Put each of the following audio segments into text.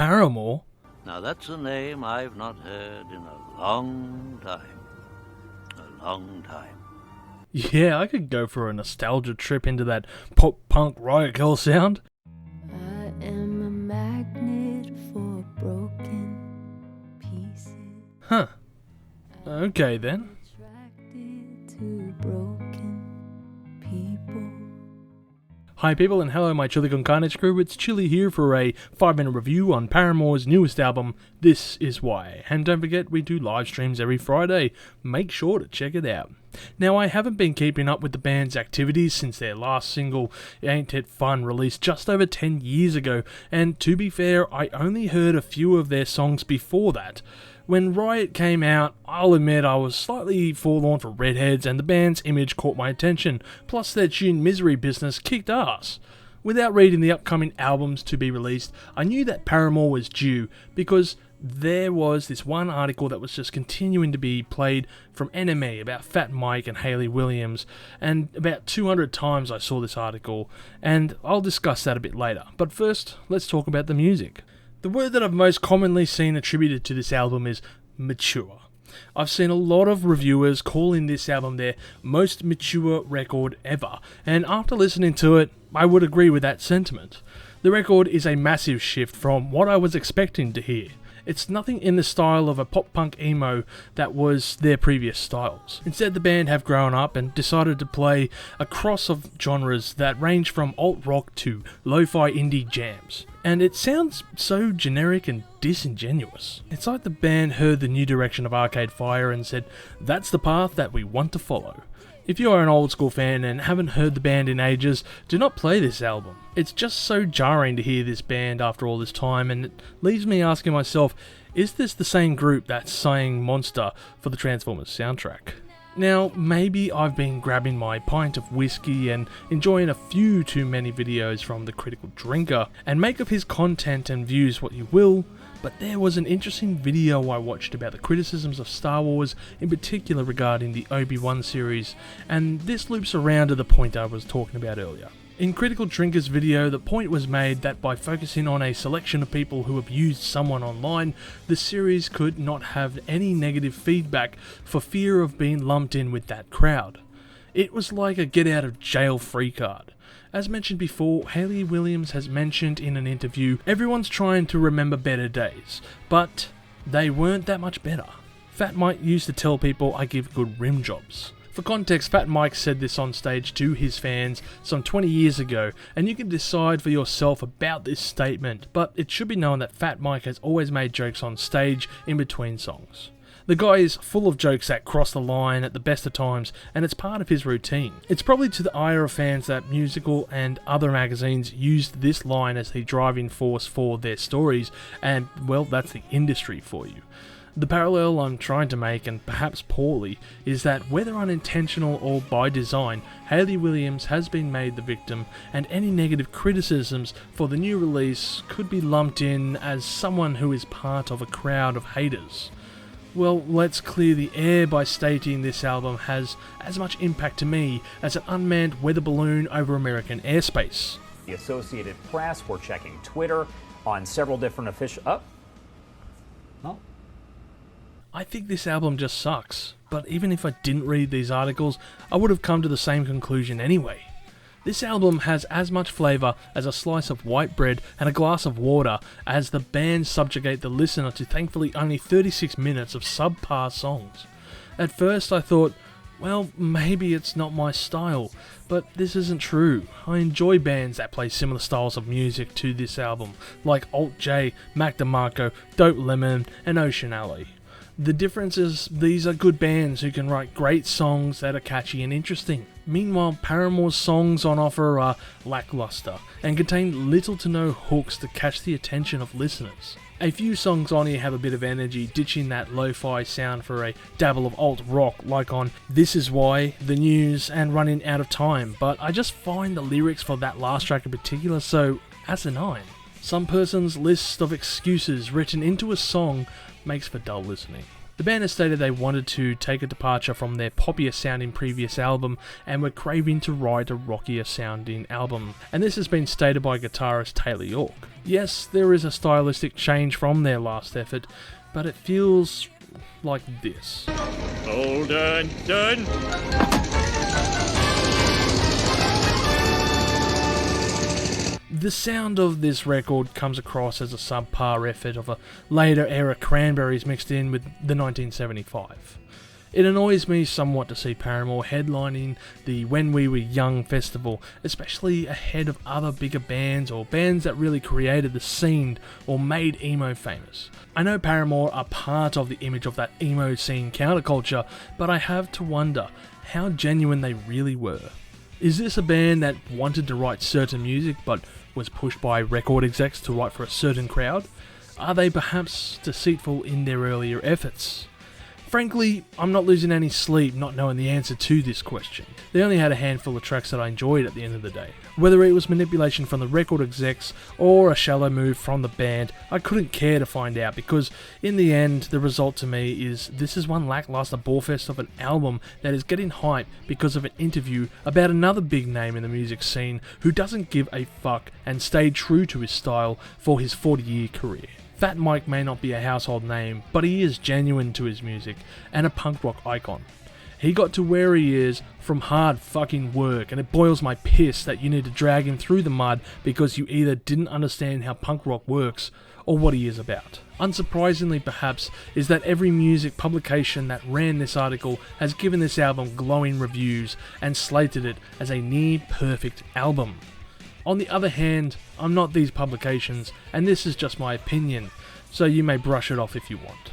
Paramore? Now that's a name I've not heard in a long time. A long time. Yeah, I could go for a nostalgia trip into that pop-punk riot girl sound. I am a magnet for broken pieces. Huh. Okay then. Attracted to broken people. Hi people and hello my Chili Con Carnage crew, it's Chili here for a 5-minute review on Paramore's newest album, This Is Why. And don't forget, we do live streams every Friday, make sure to check it out. Now I haven't been keeping up with the band's activities since their last single, Ain't It Fun, released just over 10 years ago, and to be fair, I only heard a few of their songs before that. When Riot came out, I'll admit I was slightly forlorn for redheads and the band's image caught my attention, plus their tune Misery Business kicked ass. Without reading the upcoming albums to be released, I knew that Paramore was due because there was this one article that was just continuing to be played from NME about Fat Mike and Hayley Williams, and about 200 times I saw this article, and I'll discuss that a bit later. But first, let's talk about the music. The word that I've most commonly seen attributed to this album is mature. I've seen a lot of reviewers calling this album their most mature record ever, and after listening to it, I would agree with that sentiment. The record is a massive shift from what I was expecting to hear. It's nothing in the style of a pop-punk emo that was their previous styles. Instead, the band have grown up and decided to play a cross of genres that range from alt-rock to lo-fi indie jams. And it sounds so generic and disingenuous. It's like the band heard the new direction of Arcade Fire and said, that's the path that we want to follow. If you are an old school fan and haven't heard the band in ages, do not play this album. It's just so jarring to hear this band after all this time, and it leaves me asking myself, is this the same group that sang Monster for the Transformers soundtrack? Now, maybe I've been grabbing my pint of whiskey and enjoying a few too many videos from the Critical Drinker, and make of his content and views what you will, but there was an interesting video I watched about the criticisms of Star Wars, in particular regarding the Obi-Wan series, and this loops around to the point I was talking about earlier. In Critical Drinker's video, the point was made that by focusing on a selection of people who abused someone online, the series could not have any negative feedback for fear of being lumped in with that crowd. It was like a get out of jail free card. As mentioned before, Hayley Williams has mentioned in an interview, everyone's trying to remember better days, but they weren't that much better. Fat Mike used to tell people I give good rim jobs. For context, Fat Mike said this on stage to his fans some 20 years ago, and you can decide for yourself about this statement, but it should be known that Fat Mike has always made jokes on stage in between songs. The guy is full of jokes that cross the line at the best of times, and it's part of his routine. It's probably to the ire of fans that Musical and other magazines used this line as the driving force for their stories, and well, that's the industry for you. The parallel I'm trying to make, and perhaps poorly, is that whether unintentional or by design, Hayley Williams has been made the victim, and any negative criticisms for the new release could be lumped in as someone who is part of a crowd of haters. Well, let's clear the air by stating this album has as much impact to me as an unmanned weather balloon over American airspace. The Associated Press were checking Twitter on several different official... I think this album just sucks, but even if I didn't read these articles, I would have come to the same conclusion anyway. This album has as much flavour as a slice of white bread and a glass of water, as the band subjugate the listener to thankfully only 36 minutes of subpar songs. At first I thought, well, maybe it's not my style, but this isn't true. I enjoy bands that play similar styles of music to this album, like Alt J, Mac DeMarco, Dope Lemon, and Ocean Alley. The difference is these are good bands who can write great songs that are catchy and interesting. Meanwhile, Paramore's songs on offer are lackluster and contain little to no hooks to catch the attention of listeners. A few songs on here have a bit of energy, ditching that lo-fi sound for a dabble of alt-rock like on This Is Why, The News, and Running Out of Time, but I just find the lyrics for that last track in particular so asinine. Some person's list of excuses written into a song makes for dull listening. The The band has stated they wanted to take a departure from their poppier sounding previous album and were craving to write a rockier sounding album, and this has been stated by guitarist Taylor York. Yes, there is a stylistic change from their last effort, but it feels like this. All done. The sound of this record comes across as a subpar effort of a later era Cranberries mixed in with the 1975. It annoys me somewhat to see Paramore headlining the When We Were Young festival, especially ahead of other bigger bands or bands that really created the scene or made emo famous. I know Paramore are part of the image of that emo scene counterculture, but I have to wonder how genuine they really were. Is this a band that wanted to write certain music but was pushed by record execs to write for a certain crowd? Are they perhaps deceitful in their earlier efforts? Frankly, I'm not losing any sleep not knowing the answer to this question. They only had a handful of tracks that I enjoyed at the end of the day. Whether it was manipulation from the record execs or a shallow move from the band, I couldn't care to find out, because in the end, the result to me is this is one lackluster ballfest of an album that is getting hype because of an interview about another big name in the music scene who doesn't give a fuck and stayed true to his style for his 40-year career. Fat Mike may not be a household name, but he is genuine to his music and a punk rock icon. He got to where he is from hard fucking work, and it boils my piss that you need to drag him through the mud because you either didn't understand how punk rock works or what he is about. Unsurprisingly perhaps, is that every music publication that ran this article has given this album glowing reviews and slated it as a near-perfect album. On the other hand, I'm not these publications, and this is just my opinion, so you may brush it off if you want.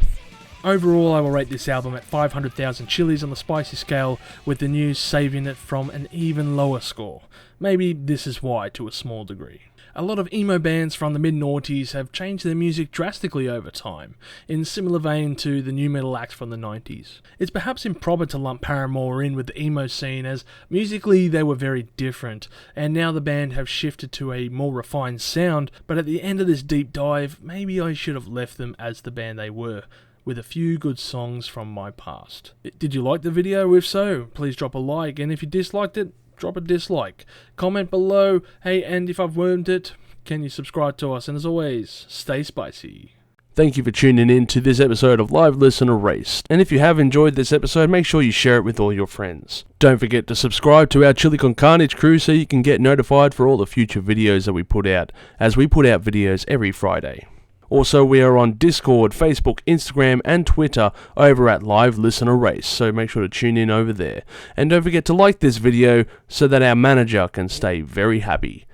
Overall, I will rate this album at 500,000 chilies on the spicy scale, with the news saving it from an even lower score. Maybe This Is Why to a small degree. A lot of emo bands from the mid-noughties have changed their music drastically over time, in similar vein to the new metal acts from the 90s. It's perhaps improper to lump Paramore in with the emo scene, as musically they were very different, and now the band have shifted to a more refined sound, but at the end of this deep dive, maybe I should have left them as the band they were, with a few good songs from my past. Did you like the video? If so, please drop a like, and if you disliked it, drop a dislike. Comment below. Hey, and if I've wormed it, can you subscribe to us? And as always, stay spicy. Thank you for tuning in to this episode of Live Listen Erased. And if you have enjoyed this episode, make sure you share it with all your friends. Don't forget to subscribe to our Chili Con Carnage crew so you can get notified for all the future videos that we put out, as we put out videos every Friday. Also, we are on Discord, Facebook, Instagram, and Twitter over at Live Listener Race, so make sure to tune in over there. And don't forget to like this video so that our manager can stay very happy.